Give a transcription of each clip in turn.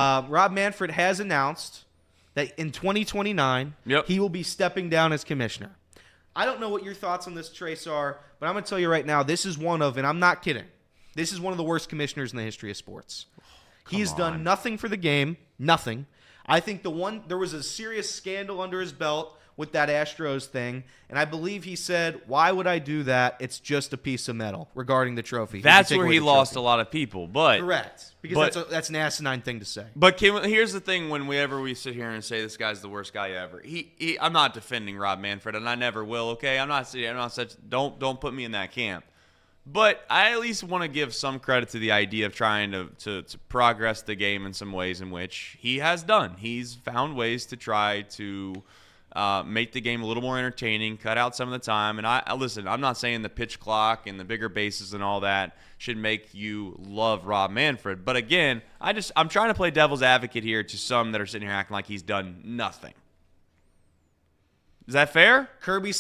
Rob Manfred has announced that in 2029, he will be stepping down as commissioner. I don't know what your thoughts on this, Trace, are, but I'm going to tell you right now, this is one of, and I'm not kidding, this is one of the worst commissioners in the history of sports. He has done nothing for the game, nothing. I think there was a serious scandal under his belt with that Astros thing, and I believe he said, "Why would I do that? It's just a piece of metal," regarding the trophy. That's where he lost a lot of people, but correct, because that's an asinine thing to say. But here's the thing: whenever we sit here and say this guy's the worst guy ever, I'm not defending Rob Manfred, and I never will. Okay, I'm not such. Don't put me in that camp. But I at least want to give some credit to the idea of trying to progress the game in some ways in which he has done. He's found ways to try to make the game a little more entertaining, cut out some of the time. And listen, I'm not saying the pitch clock and the bigger bases and all that should make you love Rob Manfred. But again, I'm trying to play devil's advocate here to some that are sitting here acting like he's done nothing. Is that fair? Kirby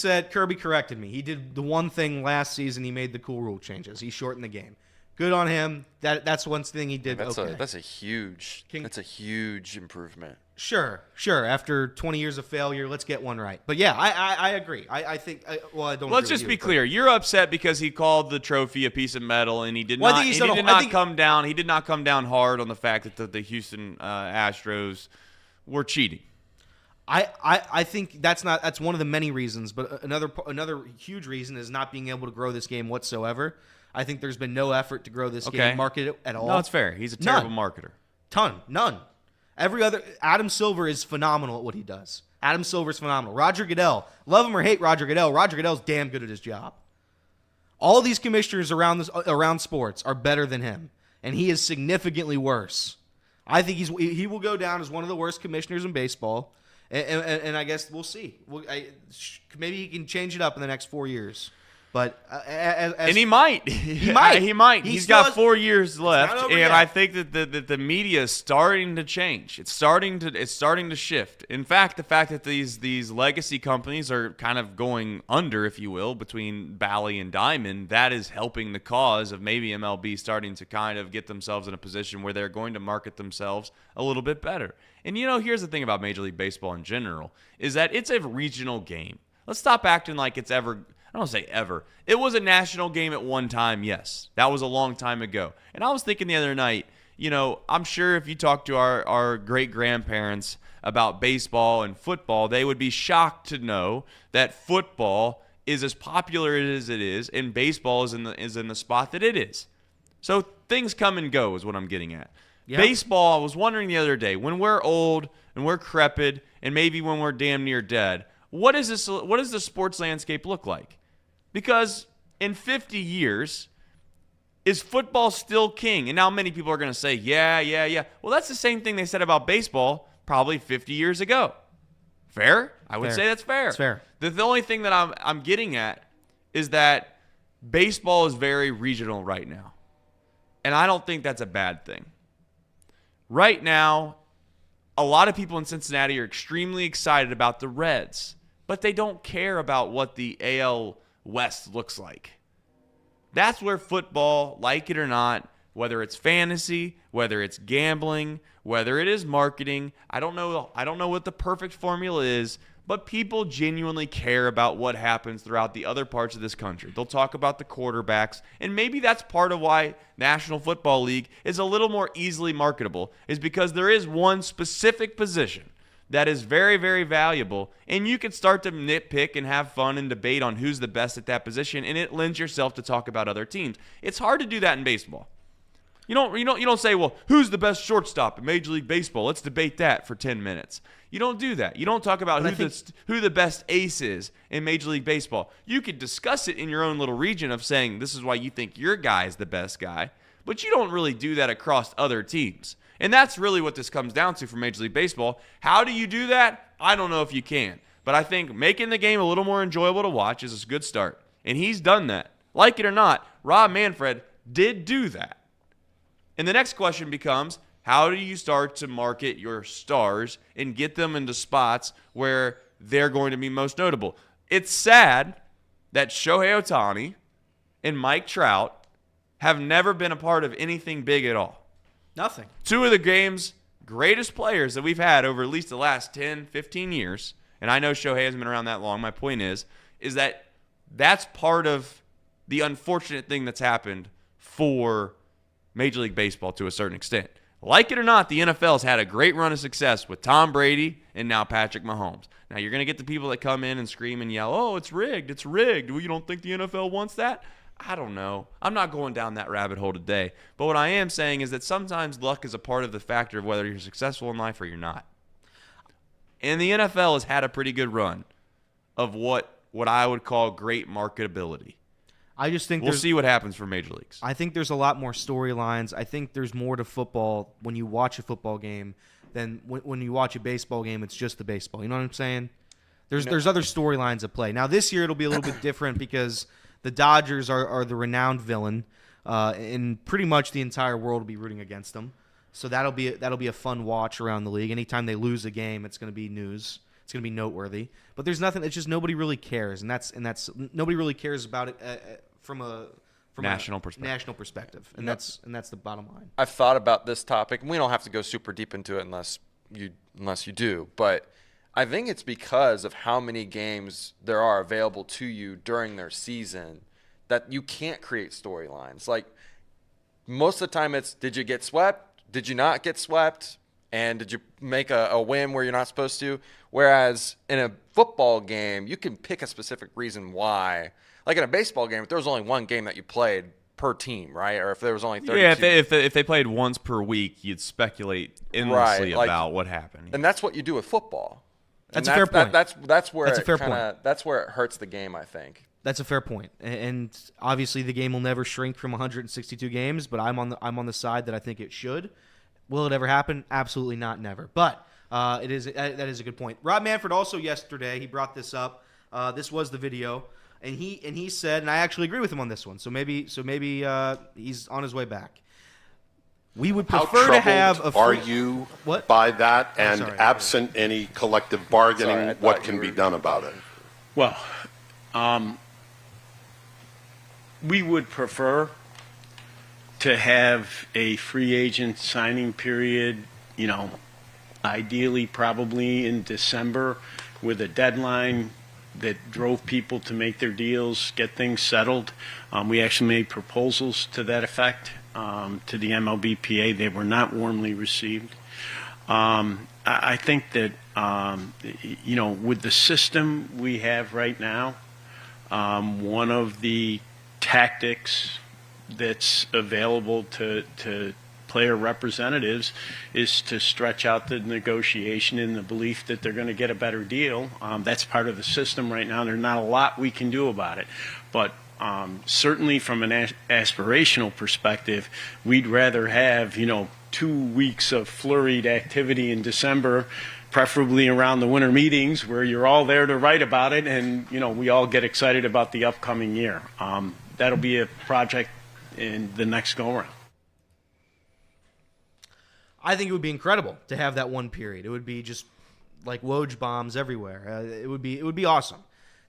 corrected me. He did the one thing last season. He made the cool rule changes. He shortened the game. Good on him. That's one thing he did. That's a huge improvement. Sure. After 20 years of failure, let's get one right. But yeah, I agree. I think. I don't. Let's just be clear. You're upset because he called the trophy a piece of metal, and he did not. He did not come down. He did not come down hard on the fact that the Houston Astros were cheating. I think that's one of the many reasons, but another huge reason is not being able to grow this game whatsoever. I think there's been no effort to grow this game, market it at all. No, it's fair. He's a terrible marketer. None. Adam Silver is phenomenal at what he does. Adam Silver's phenomenal. Roger Goodell, love him or hate Roger Goodell's damn good at his job. All these commissioners around sports are better than him, and he is significantly worse. I think he will go down as one of the worst commissioners in baseball. And I guess we'll see. Maybe he can change it up in the next 4 years. But and he might. He might. He's got 4 years left, and I think that the media is starting to change. It's starting to shift. In fact, the fact that these legacy companies are kind of going under, if you will, between Bally and Diamond, that is helping the cause of maybe MLB starting to kind of get themselves in a position where they're going to market themselves a little bit better. And here's the thing about Major League Baseball in general is that it's a regional game. Let's stop acting like it's ever. I don't say ever. It was a national game at one time, yes. That was a long time ago. And I was thinking the other night, I'm sure if you talk to our great-grandparents about baseball and football, they would be shocked to know that football is as popular as it is, and baseball is in the spot that it is. So things come and go is what I'm getting at. Yep. Baseball, I was wondering the other day, when we're old and we're crepid and maybe when we're damn near dead, what does the sports landscape look like? Because in 50 years, is football still king? And now many people are going to say, yeah. Well, that's the same thing they said about baseball probably 50 years ago. Fair? I would say that's fair. It's fair. The only thing that I'm getting at is that baseball is very regional right now. And I don't think that's a bad thing. Right now, a lot of people in Cincinnati are extremely excited about the Reds, but they don't care about what the AL West looks like. That's where football, like it or not, whether it's fantasy, whether it's gambling, whether it is marketing, I don't know what the perfect formula is, but people genuinely care about what happens throughout the other parts of this country. They'll talk about the quarterbacks, and maybe that's part of why National Football League is a little more easily marketable, is because there is one specific position that is very, very valuable, and you can start to nitpick and have fun and debate on who's the best at that position, and it lends yourself to talk about other teams. It's hard to do that in baseball. You don't say, well, who's the best shortstop in Major League Baseball? Let's debate that for 10 minutes. You don't do that. You don't talk about who the best ace is in Major League Baseball. You could discuss it in your own little region of saying this is why you think your guy is the best guy, but you don't really do that across other teams. And that's really what this comes down to for Major League Baseball. How do you do that? I don't know if you can. But I think making the game a little more enjoyable to watch is a good start. And he's done that. Like it or not, Rob Manfred did do that. And the next question becomes, how do you start to market your stars and get them into spots where they're going to be most notable? It's sad that Shohei Ohtani and Mike Trout have never been a part of anything big at all. Nothing. Two of the games greatest players that we've had over at least the last 10, 15 years, and I know Shohei hasn't been around that long, my point is that that's part of the unfortunate thing that's happened for Major League Baseball to a certain extent. Like it or not, the NFL has had a great run of success with Tom Brady and now Patrick Mahomes. Now, you're going to get the people that come in and scream and yell, oh, it's rigged, it's rigged. Well, you don't think the NFL wants that? I don't know. I'm not going down that rabbit hole today. But what I am saying is that sometimes luck is a part of the factor of whether you're successful in life or you're not. And the NFL has had a pretty good run of what I would call great marketability. I just think we'll see what happens for major leagues. I think there's a lot more storylines. I think there's more to football when you watch a football game than when you watch a baseball game. It's just the baseball. You know what I'm saying? There's other storylines at play. Now this year it'll be a little bit different because the Dodgers are the renowned villain, and pretty much the entire world will be rooting against them. So that'll be a fun watch around the league. Anytime they lose a game, it's going to be news. It's going to be noteworthy. But there's nothing. It's just nobody really cares, and that's nobody really cares about it from a national perspective, and that's the bottom line. I've thought about this topic, and we don't have to go super deep into it unless you do. But I think it's because of how many games there are available to you during their season that you can't create storylines. Like most of the time, it's did you get swept? Did you not get swept? And did you make a win where you're not supposed to? Whereas in a football game, you can pick a specific reason why. Like in a baseball game, if there was only one game that you played per team, right? Or if there was only 32. Yeah, if they played once per week, you'd speculate endlessly about what happened. And that's what you do with football. That's a fair point. That's where That's where it hurts the game, I think. That's a fair point. And obviously the game will never shrink from 162 games, but I'm on the side that I think it should. Will it ever happen? Absolutely not, never. But that is a good point. Rob Manfred also yesterday, he brought this up. This was the video, and he said, and I actually agree with him on this one. So maybe he's on his way back. We would prefer to have a Are you what? by that? And absent any collective bargaining, what can be done about it? Well, we would prefer to have a free agent signing period, ideally probably in December with a deadline that drove people to make their deals, get things settled. We actually made proposals to that effect to the MLBPA. They were not warmly received. I think that, with the system we have right now, one of the tactics that's available to player representatives is to stretch out the negotiation in the belief that they're going to get a better deal. That's part of the system right now. There's not a lot we can do about it. But certainly from an aspirational perspective, we'd rather have, 2 weeks of flurried activity in December, preferably around the winter meetings where you're all there to write about it and, we all get excited about the upcoming year. That'll be a project in the next go-around. I think it would be incredible to have that one period. It would be just like Woj bombs everywhere. It would be awesome.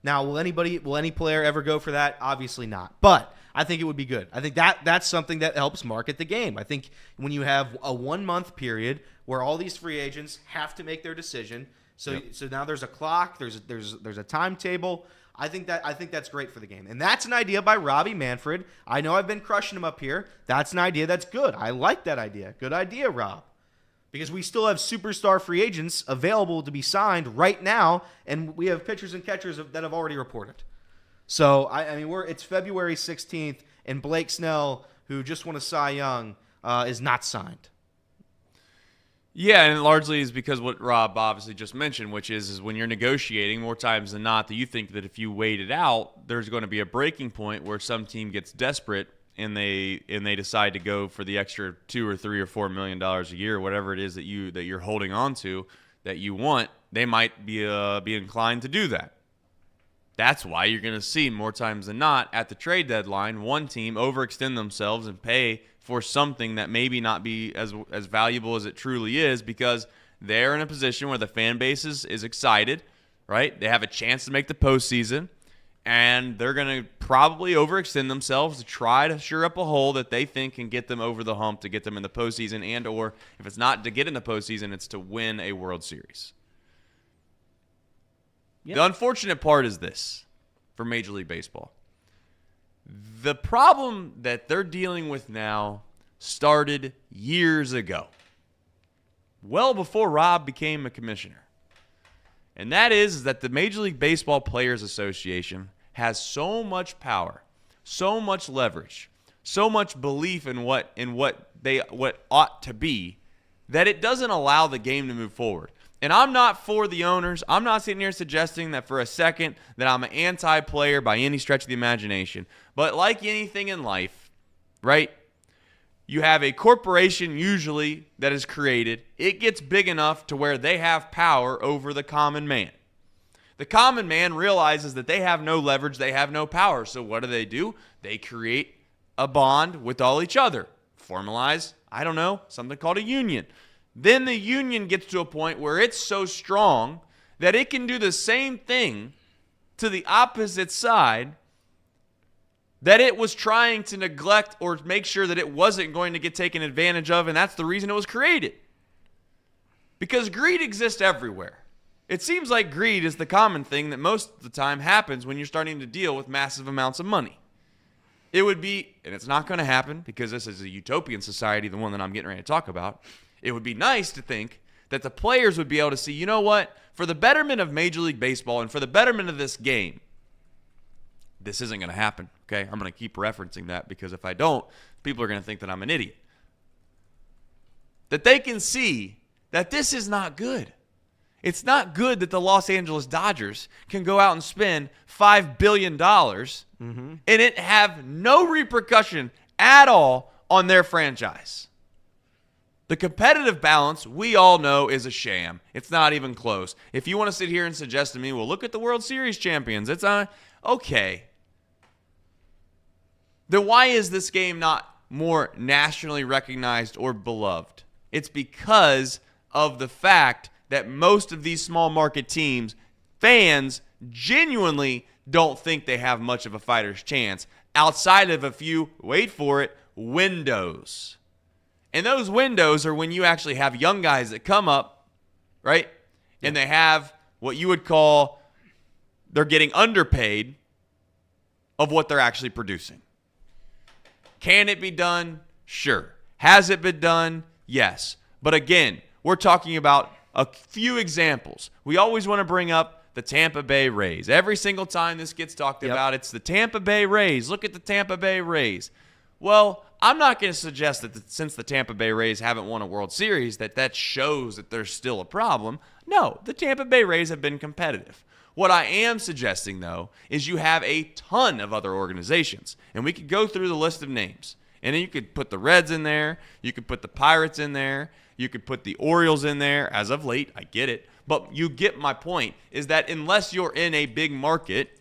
Now, will any player ever go for that? Obviously not. But I think it would be good. I think that's something that helps market the game. I think when you have a 1 month period where all these free agents have to make their decision, so now there's a clock, there's a timetable. I think that's great for the game. And that's an idea by Robbie Manfred. I know I've been crushing him up here. That's an idea that's good. I like that idea. Good idea, Rob. Because we still have superstar free agents available to be signed right now, and we have pitchers and catchers that have already reported. So, it's February 16th, and Blake Snell, who just won a Cy Young, is not signed. Yeah, and it largely is because what Rob obviously just mentioned, which is when you're negotiating, more times than not, that you think that if you wait it out, there's going to be a breaking point where some team gets desperate and they decide to go for the extra $2 or $3 or $4 million a year, whatever it is that you're holding on to that you want. They might be inclined to do that. That's why you're going to see more times than not at the trade deadline one team overextend themselves and pay for something that maybe not be as valuable as it truly is because they're in a position where the fan base is excited, right? They have a chance to make the postseason, and they're going to probably overextend themselves to try to shore up a hole that they think can get them over the hump to get them in the postseason, and or if it's not to get in the postseason, it's to win a World Series. Yep. The unfortunate part is this for Major League Baseball. The problem that they're dealing with now started years ago, well before Rob became a commissioner. And that is that the Major League Baseball Players Association has so much power, so much leverage, so much belief in what ought to be, that it doesn't allow the game to move forward. And I'm not for the owners. I'm not sitting here suggesting that for a second that I'm an anti-player by any stretch of the imagination. But like anything in life, right? You have a corporation usually that is created. It gets big enough to where they have power over the common man. The common man realizes that they have no leverage, they have no power. So what do? They create a bond with all each other. Formalize, something called a union. Then the union gets to a point where it's so strong that it can do the same thing to the opposite side that it was trying to neglect or make sure that it wasn't going to get taken advantage of, and that's the reason it was created. Because greed exists everywhere. It seems like greed is the common thing that most of the time happens when you're starting to deal with massive amounts of money. It would be, and it's not going to happen because this is a utopian society, the one that I'm getting ready to talk about. It would be nice to think that the players would be able to see, you know what, for the betterment of Major League Baseball and for the betterment of this game, this isn't going to happen, okay? I'm going to keep referencing that because if I don't, people are going to think that I'm an idiot. That they can see that this is not good. It's not good that the Los Angeles Dodgers can go out and spend $5 billion and it have no repercussion at all on their franchise. The competitive balance, we all know, is a sham. It's not even close. If you want to sit here and suggest to me, well, look at the World Series champions. It's okay. Then why is this game not more nationally recognized or beloved? It's because of the fact that most of these small market teams, fans genuinely don't think they have much of a fighter's chance outside of a few, wait for it, windows. And those windows are when you actually have young guys that come up, right? And they have what you would call, they're getting underpaid of what they're actually producing. Can it be done? Sure. Has it been done? Yes. But again, we're talking about a few examples. We always want to bring up the Tampa Bay Rays. Every single time this gets talked about, it's the Tampa Bay Rays. Look at the Tampa Bay Rays. Well, I'm not going to suggest that since the Tampa Bay Rays haven't won a World Series, that shows that there's still a problem. No, the Tampa Bay Rays have been competitive. What I am suggesting, though, is you have a ton of other organizations. And we could go through the list of names. And then you could put the Reds in there. You could put the Pirates in there. You could put the Orioles in there. As of late, I get it. But you get my point, is that unless you're in a big market,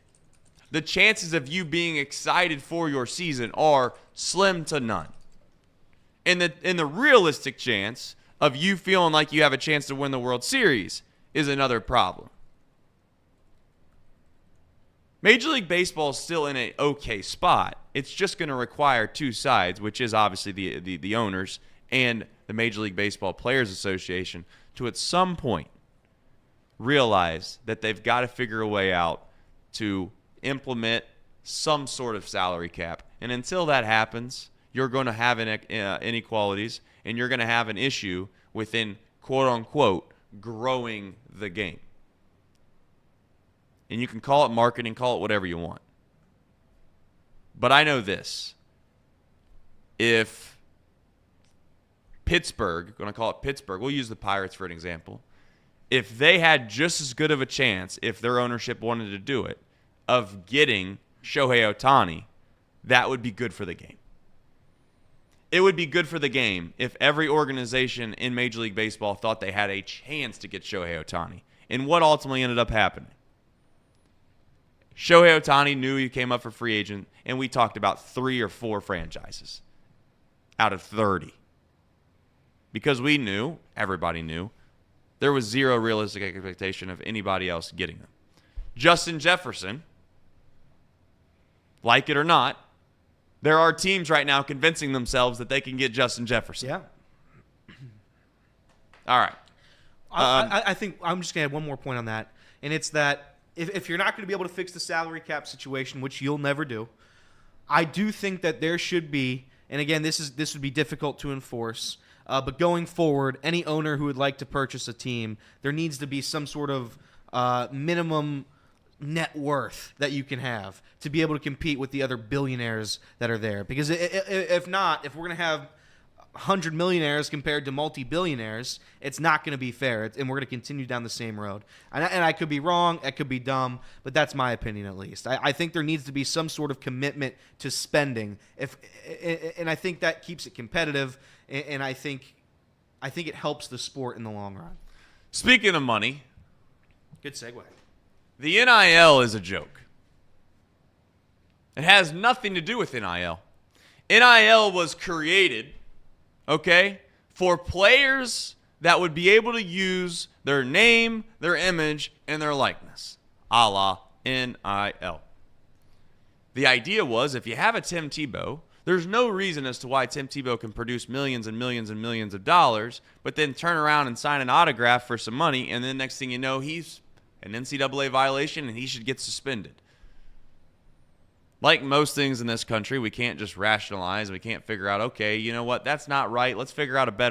the chances of you being excited for your season are slim to none. And the realistic chance of you feeling like you have a chance to win the World Series is another problem. Major League Baseball is still in an okay spot. It's just going to require two sides, which is obviously the owners and the Major League Baseball Players Association, to at some point realize that they've got to figure a way out to implement some sort of salary cap. And until that happens, you're going to have inequalities, and you're going to have an issue within, quote-unquote, growing the game. And you can call it marketing, call it whatever you want. But I know this. If Pittsburgh, going to call it Pittsburgh, we'll use the Pirates for an example. If they had just as good of a chance, if their ownership wanted to do it, of getting Shohei Ohtani, that would be good for the game. It would be good for the game if every organization in Major League Baseball thought they had a chance to get Shohei Ohtani. And what ultimately ended up happening? Shohei Ohtani knew he came up for free agent, and we talked about 3 or 4 franchises out of 30. Because we knew, everybody knew, there was zero realistic expectation of anybody else getting them. Justin Jefferson like it or not, there are teams right now convincing themselves that they can get Justin Jefferson. Yeah. All right. I think I'm just going to add one more point on that, and it's that if you're not going to be able to fix the salary cap situation, which you'll never do, I do think that there should be, and again, this would be difficult to enforce, but going forward, any owner who would like to purchase a team, there needs to be some sort of minimum net worth that you can have to be able to compete with the other billionaires that are there. Because if not, if we're going to have 100 millionaires compared to multi-billionaires, it's not going to be fair, and we're going to continue down the same road. And I could be wrong, I could be dumb, but that's my opinion at least. I think there needs to be some sort of commitment to spending, and I think that keeps it competitive, and I think it helps the sport in the long run. Speaking of money, good segue. The NIL is a joke. It has nothing to do with NIL. NIL was created, okay, for players that would be able to use their name, their image, and their likeness, a la NIL. The idea was if you have a Tim Tebow, there's no reason as to why Tim Tebow can produce millions and millions and millions of dollars, but then turn around and sign an autograph for some money, and then next thing you know, he's an NCAA violation and he should get suspended. Like most things in this country, we can't just rationalize. We can't figure out, okay, you know what, that's not right. Let's figure out a better